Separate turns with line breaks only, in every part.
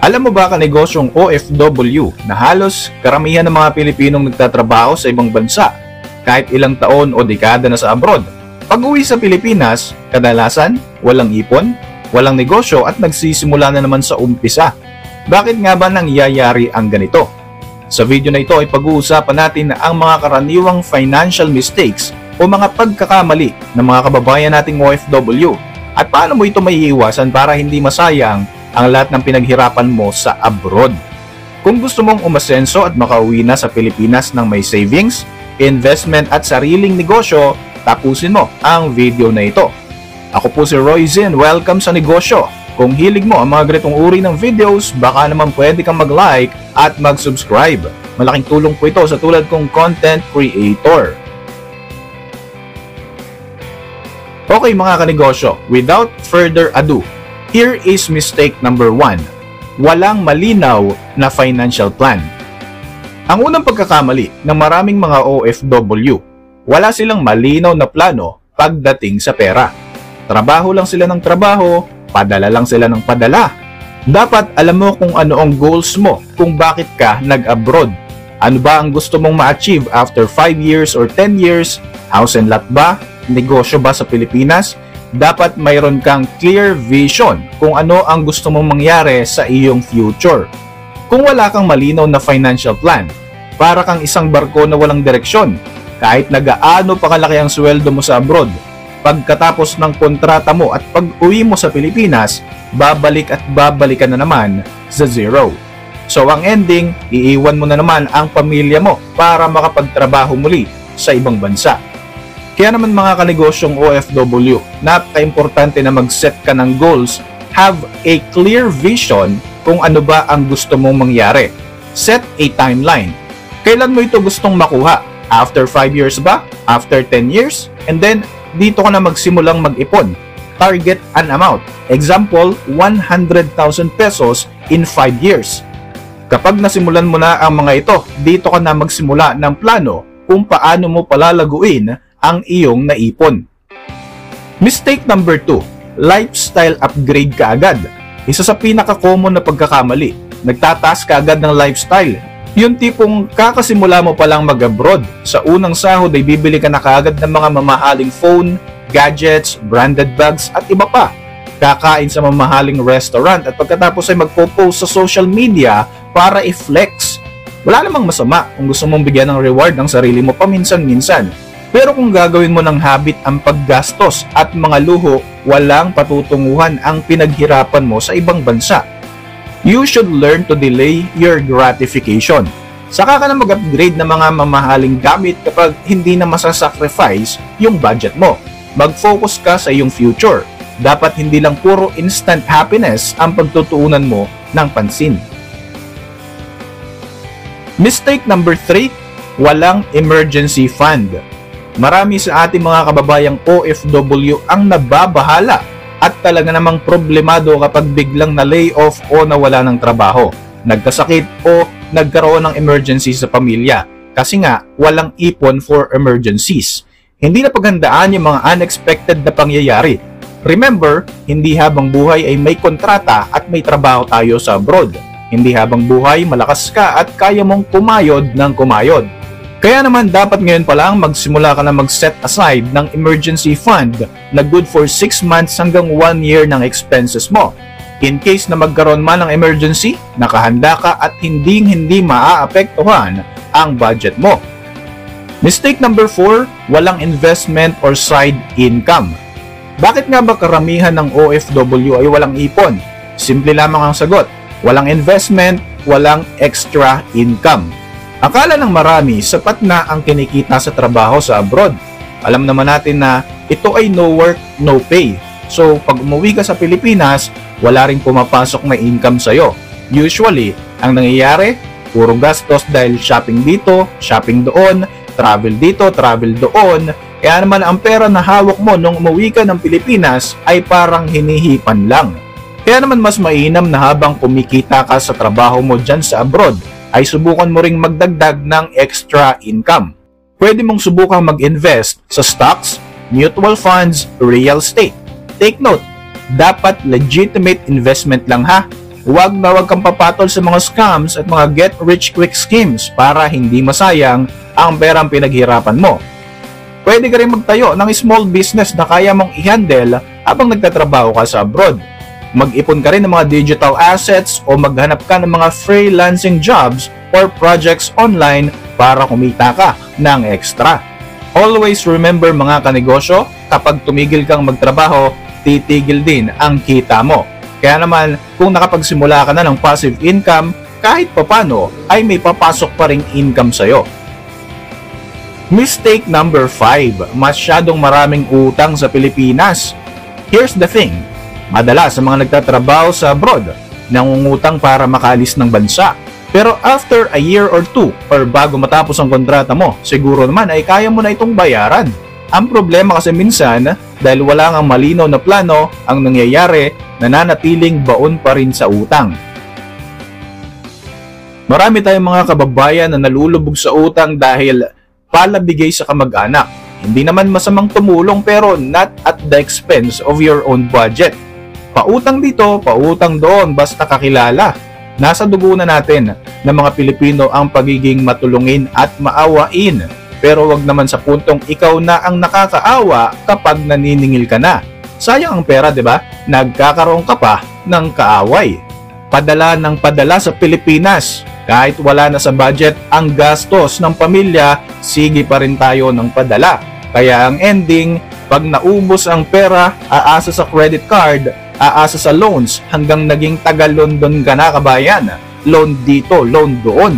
Alam mo ba kanegosyong OFW na halos karamihan ng mga Pilipinong nagtatrabaho sa ibang bansa kahit ilang taon o dekada na sa abroad? Pag-uwi sa Pilipinas, kadalasan walang ipon, walang negosyo at nagsisimula na naman sa umpisa. Bakit nga ba nangyayari ang ganito? Sa video na ito ay pag-uusapan natin ang mga karaniwang financial mistakes o mga pagkakamali ng mga kababayan nating OFW at paano mo ito maiiwasan para hindi masayang ang lahat ng pinaghirapan mo sa abroad. Kung gusto mong umasenso at makauwi na sa Pilipinas ng may savings, investment at sariling negosyo, tapusin mo ang video na ito. Ako po si Roy Zin, welcome sa negosyo. Kung hilig mo ang mga ganitong uri ng videos, baka naman pwede kang mag-like at mag-subscribe. Malaking tulong po ito sa tulad kong content creator. Okay mga kanegosyo, without further ado, here is mistake number 1. Walang malinaw na financial plan. Ang unang pagkakamali ng maraming mga OFW, wala silang malinaw na plano pagdating sa pera. Trabaho lang sila ng trabaho, padala lang sila ng padala. Dapat alam mo kung ano ang goals mo, kung bakit ka nag-abroad. Ano ba ang gusto mong ma-achieve after 5 years or 10 years? House and lot ba? Negosyo ba sa Pilipinas? Dapat mayroon kang clear vision kung ano ang gusto mong mangyari sa iyong future. Kung wala kang malinaw na financial plan, para kang isang barko na walang direksyon. Kahit nagaano pa kalaki ang sweldo mo sa abroad, pagkatapos ng kontrata mo at pag-uwi mo sa Pilipinas, babalik at babalikan na naman sa zero. So ang ending, iiwan mo na naman ang pamilya mo para makapagtrabaho muli sa ibang bansa. Kaya naman mga kanegosyong OFW, napaka-importante na mag-set ka ng goals, have a clear vision kung ano ba ang gusto mong mangyari. Set a timeline. Kailan mo ito gustong makuha? After 5 years ba? After 10 years? And then, dito ka na magsimulang mag-ipon. Target an amount. Example, 100,000 pesos in 5 years. Kapag nasimulan mo na ang mga ito, dito ka na magsimula ng plano kung paano mo palalaguin ang iyong naipon. Mistake number 2, lifestyle upgrade ka agad. Isa sa pinaka-common na pagkakamali, nagtataas ka agad ng lifestyle. Yung tipong kakasimula mo palang mag-abroad, sa unang sahod ay bibili ka na kaagad ng mga mamahaling phone, gadgets, branded bags at iba pa. Kakain sa mamahaling restaurant at pagkatapos ay magpo-post sa social media para i-flex. Wala namang masama kung gusto mong bigyan ng reward ang sarili mo paminsan-minsan. Pero kung gagawin mo ng habit ang paggastos at mga luho, walang patutunguhan ang pinaghirapan mo sa ibang bansa. You should learn to delay your gratification. Saka ka na mag-upgrade ng mga mamahaling gamit kapag hindi na masasacrifice yung budget mo. Mag-focus ka sa iyong future. Dapat hindi lang puro instant happiness ang pagtutuunan mo ng pansin. Mistake number 3, walang emergency fund. Marami sa ating mga kababayang OFW ang nababahala at talaga namang problemado kapag biglang na-layoff o nawala ng trabaho, nagkasakit o nagkaroon ng emergency sa pamilya kasi nga walang ipon for emergencies. Hindi na paghandaan yung mga unexpected na pangyayari. Remember, hindi habang buhay ay may kontrata at may trabaho tayo sa abroad. Hindi habang buhay malakas ka at kaya mong kumayod ng kumayod. Kaya naman dapat ngayon pa lang magsimula ka na mag-set aside ng emergency fund na good for 6 months hanggang 1 year ng expenses mo. In case na magkaroon man ng emergency, nakahanda ka at hindi maaapektuhan ang budget mo. Mistake number 4, walang investment or side income. Bakit nga ba karamihan ng OFW ay walang ipon? Simple lamang ang sagot, walang investment, walang extra income. Akala ng marami, sapat na ang kinikita sa trabaho sa abroad. Alam naman natin na ito ay no work, no pay. So, pag umuwi ka sa Pilipinas, wala ring pumapasok na income sa'yo. Usually, ang nangyayari, puro gastos dahil shopping dito, shopping doon, travel dito, travel doon. Kaya naman ang pera na hawak mo nung umuwi ka ng Pilipinas ay parang hinihipan lang. Kaya naman mas mainam na habang kumikita ka sa trabaho mo dyan sa abroad, ay subukan mo ring magdagdag ng extra income. Pwede mong subukang mag-invest sa stocks, mutual funds, real estate. Take note, dapat legitimate investment lang ha. Huwag na huwag kang papatol sa mga scams at mga get-rich-quick schemes para hindi masayang ang perang pinaghirapan mo. Pwede ka rin magtayo ng small business na kaya mong i-handle habang nagtatrabaho ka sa abroad. Mag-ipon ka rin ng mga digital assets o maghanap ka ng mga freelancing jobs or projects online para kumita ka ng extra. Always remember mga kanegosyo, kapag tumigil kang magtrabaho, titigil din ang kita mo. Kaya naman, kung nakapagsimula ka na ng passive income, kahit papano ay may papasok pa ring income sa'yo. Mistake number 5, masyadong maraming utang sa Pilipinas. Here's the thing, madalas sa mga nagtatrabaho sa abroad, nangungutang para makaalis ng bansa. Pero after a year or 2 or bago matapos ang kontrata mo, siguro naman ay kaya mo na itong bayaran. Ang problema kasi minsan, dahil wala ngang malinaw na plano, ang nangyayari, nananatiling baon pa rin sa utang. Marami tayong mga kababayan na nalulubog sa utang dahil palabigay sa kamag-anak. Hindi naman masamang tumulong pero not at the expense of your own budget. Pautang dito, pautang doon, basta kakilala. Nasa dugo na natin ng mga Pilipino ang pagiging matulungin at maawain. Pero wag naman sa puntong ikaw na ang nakakaawa kapag naniningil ka na. Sayang ang pera, 'di ba? Nagkakaroon ka pa ng kaaway. Padala ng padala sa Pilipinas. Kahit wala na sa budget ang gastos ng pamilya, sige pa rin tayo ng padala. Kaya ang ending, pag naubos ang pera, aasa sa credit card, aasa sa loans, hanggang naging taga-London ka na, kabayan. Loan dito, loan doon.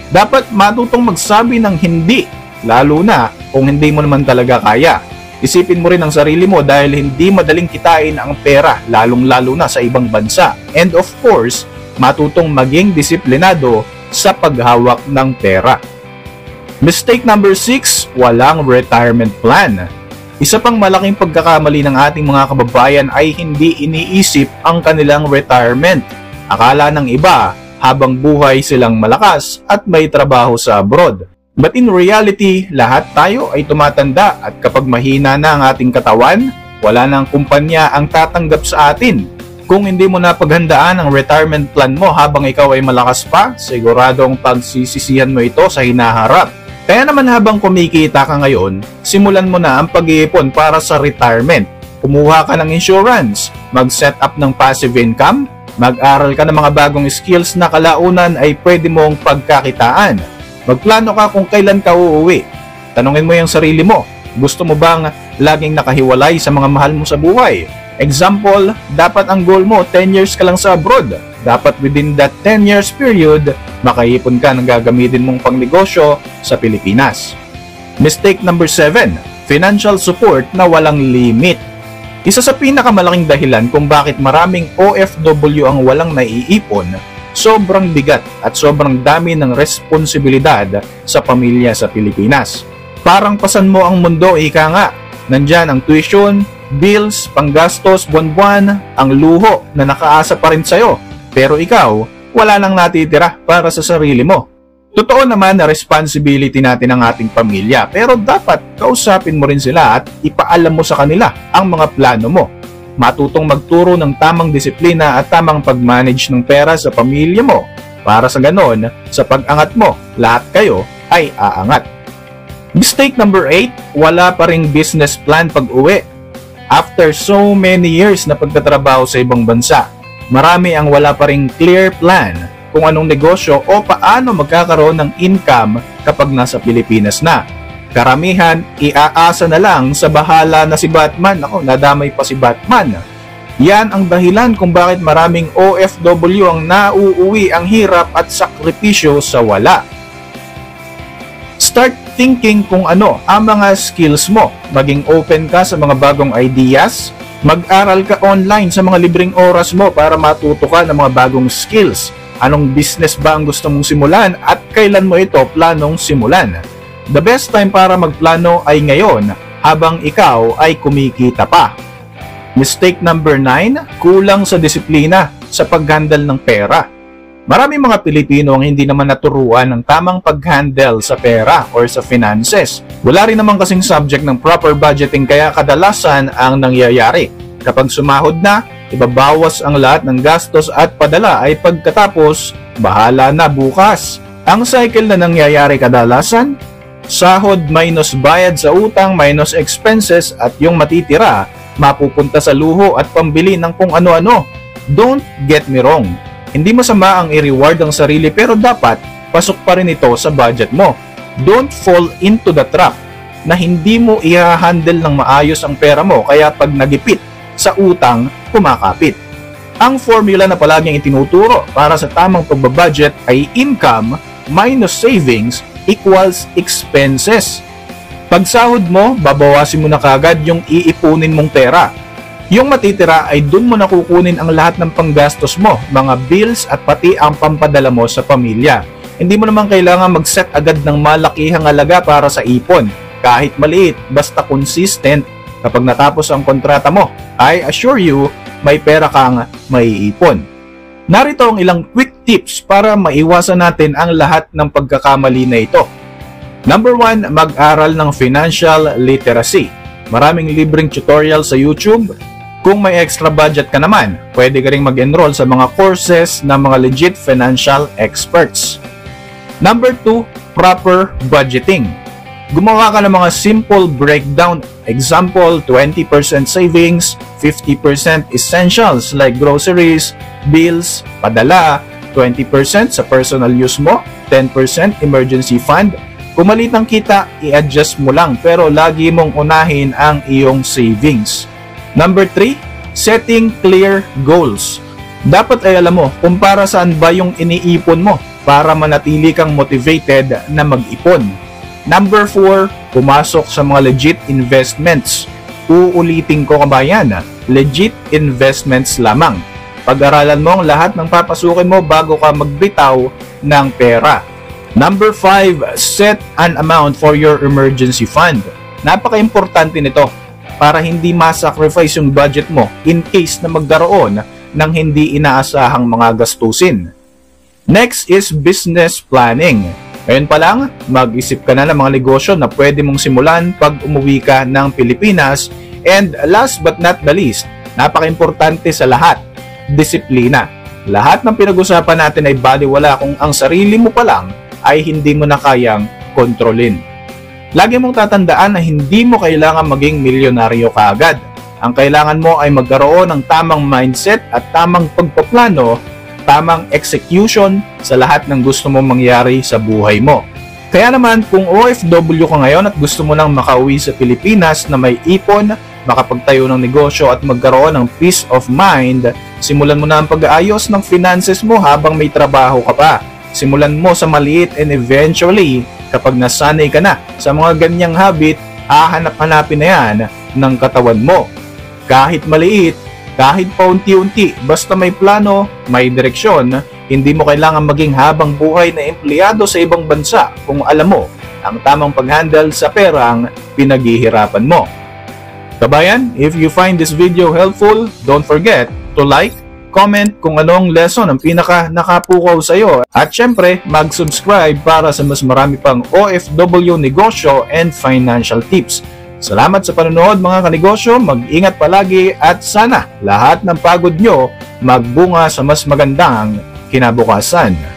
Dapat matutong magsabi ng hindi, lalo na kung hindi mo naman talaga kaya. Isipin mo rin ang sarili mo dahil hindi madaling kitain ang pera, lalong-lalo na sa ibang bansa. And of course, matutong maging disiplinado sa paghawak ng pera. Mistake number 6, walang retirement plan. Isa pang malaking pagkakamali ng ating mga kababayan ay hindi iniisip ang kanilang retirement. Akala ng iba, habang buhay silang malakas at may trabaho sa abroad. But in reality, lahat tayo ay tumatanda at kapag mahina na ang ating katawan, wala nang kumpanya ang tatanggap sa atin. Kung hindi mo napaghandaan ang retirement plan mo habang ikaw ay malakas pa, siguradong pagsisisihan mo ito sa hinaharap. Kaya naman habang kumikita ka ngayon, simulan mo na ang pag-iipon para sa retirement. Kumuha ka ng insurance, mag-set up ng passive income, mag-aral ka ng mga bagong skills na kalaunan ay pwede mong pagkakitaan. Magplano ka kung kailan ka uuwi. Tanungin mo yung sarili mo, gusto mo bang laging nakahiwalay sa mga mahal mo sa buhay? Example, dapat ang goal mo 10 years ka lang sa abroad. Dapat within that 10 years period, makaipon ka ng gagamitin mong pangnegosyo sa Pilipinas. Mistake number 7, financial support na walang limit. Isa sa pinakamalaking dahilan kung bakit maraming OFW ang walang naiipon, sobrang bigat at sobrang dami ng responsibilidad sa pamilya sa Pilipinas. Parang pasan mo ang mundo, ika nga. Nandyan ang tuition, bills, panggastos, buwan-buwan, ang luho na nakaasa pa rin sa'yo. Pero ikaw, wala nang natitira para sa sarili mo. Totoo naman na responsibility natin ang ating pamilya, pero dapat kausapin mo rin sila at ipaalam mo sa kanila ang mga plano mo. Matutong magturo ng tamang disiplina at tamang pag-manage ng pera sa pamilya mo. Para sa ganon, sa pag-angat mo, lahat kayo ay aangat. Mistake number 8, wala pa ring business plan pag-uwi. After so many years na pagtatrabaho sa ibang bansa, marami ang wala pa ring clear plan kung anong negosyo o paano magkakaroon ng income kapag nasa Pilipinas na. Karamihan, iaasa na lang sa bahala na si Batman. Ako, nadamay pa si Batman. Yan ang dahilan kung bakit maraming OFW ang nauuwi ang hirap at sakripisyo sa wala. Start thinking kung ano ang mga skills mo. Maging open ka sa mga bagong ideas. Mag-aral ka online sa mga libreng oras mo para matuto ka ng mga bagong skills. Anong business ba ang gusto mong simulan at kailan mo ito planong simulan? The best time para magplano ay ngayon habang ikaw ay kumikita pa. Mistake number 9, kulang sa disiplina sa paghandle ng pera. Maraming mga Pilipino ang hindi naman naturuan ng tamang paghandle sa pera or sa finances. Wala rin naman kasing subject ng proper budgeting kaya kadalasan ang nangyayari. Kapag sumahod na, ibabawas ang lahat ng gastos at padala ay pagkatapos, bahala na bukas. Ang cycle na nangyayari kadalasan, sahod minus bayad sa utang minus expenses at yung matitira, mapupunta sa luho at pambili ng kung ano-ano. Don't get me wrong, hindi masama ang i-reward ang sarili pero dapat pasok pa rin ito sa budget mo. Don't fall into the trap na hindi mo i-handle ng maayos ang pera mo kaya pag nagipit sa utang, kumakapit. Ang formula na palaging itinuturo para sa tamang pagbabudget ay income minus savings equals expenses. Pag sahod mo, babawasin mo na kagad yung iipunin mong pera. Yung matitira ay dun mo nakukunin ang lahat ng panggastos mo, mga bills at pati ang pampadala mo sa pamilya. Hindi mo naman kailangan mag-set agad ng malakihang halaga para sa ipon. Kahit maliit, basta consistent, kapag natapos ang kontrata mo, I assure you, may pera kang maiipon. Narito ang ilang quick tips para maiwasan natin ang lahat ng pagkakamali na ito. Number 1, mag-aral ng financial literacy. Maraming libreng tutorial sa YouTube. Kung may extra budget ka naman, pwede ka ring mag-enroll sa mga courses ng mga legit financial experts. Number 2, proper budgeting. Gumawa ka ng mga simple breakdown. Example, 20% savings, 50% essentials like groceries, bills, padala, 20% sa personal use mo, 10% emergency fund. Kung maliit ang kita, i-adjust mo lang pero lagi mong unahin ang iyong savings. Number 3, setting clear goals. Dapat ay alam mo kung para saan ba yung iniipon mo para manatili kang motivated na mag-ipon. Number 4, pumasok sa mga legit investments. Uulitin ko kabayan, legit investments lamang. Pag-aralan mo ang lahat ng papasukin mo bago ka magbitaw ng pera. Number 5, set an amount for your emergency fund. Napaka-importante nito para hindi masacrifice yung budget mo in case na magkaroon ng hindi inaasahang mga gastusin. Next is business planning. Ngayon pa lang, mag-isip ka na ng mga negosyo na pwede mong simulan pag umuwi ka ng Pilipinas. And last but not the least, napaka-importante sa lahat, disiplina. Lahat ng pinag-usapan natin ay baliwala kung ang sarili mo pa lang ay hindi mo na kayang kontrolin. Lagi mong tatandaan na hindi mo kailangan maging milyonaryo kaagad. Ang kailangan mo ay magkaroon ng tamang mindset at tamang pagpaplano, tamang execution sa lahat ng gusto mong mangyari sa buhay mo. Kaya naman kung OFW ka ngayon at gusto mo nang makauwi sa Pilipinas na may ipon, makapagtayo ng negosyo at magkaroon ng peace of mind, simulan mo na ang pag-aayos ng finances mo habang may trabaho ka pa. Simulan mo sa maliit and eventually, kapag nasanay ka na sa mga ganyang habit, hahanap-hanapin na yan ng katawan mo. Kahit maliit, kahit paunti-unti, basta may plano, may direksyon, hindi mo kailangan maging habang buhay na empleyado sa ibang bansa kung alam mo ang tamang pag-handle sa perang pinaghihirapan mo. Kabayan, if you find this video helpful, don't forget to like, comment kung anong lesson ang pinaka nakapukaw sa iyo. At syempre, mag-subscribe para sa mas marami pang OFW negosyo and financial tips. Salamat sa panonood mga kanegosyo, mag-ingat palagi at sana lahat ng pagod nyo magbunga sa mas magandang kinabukasan.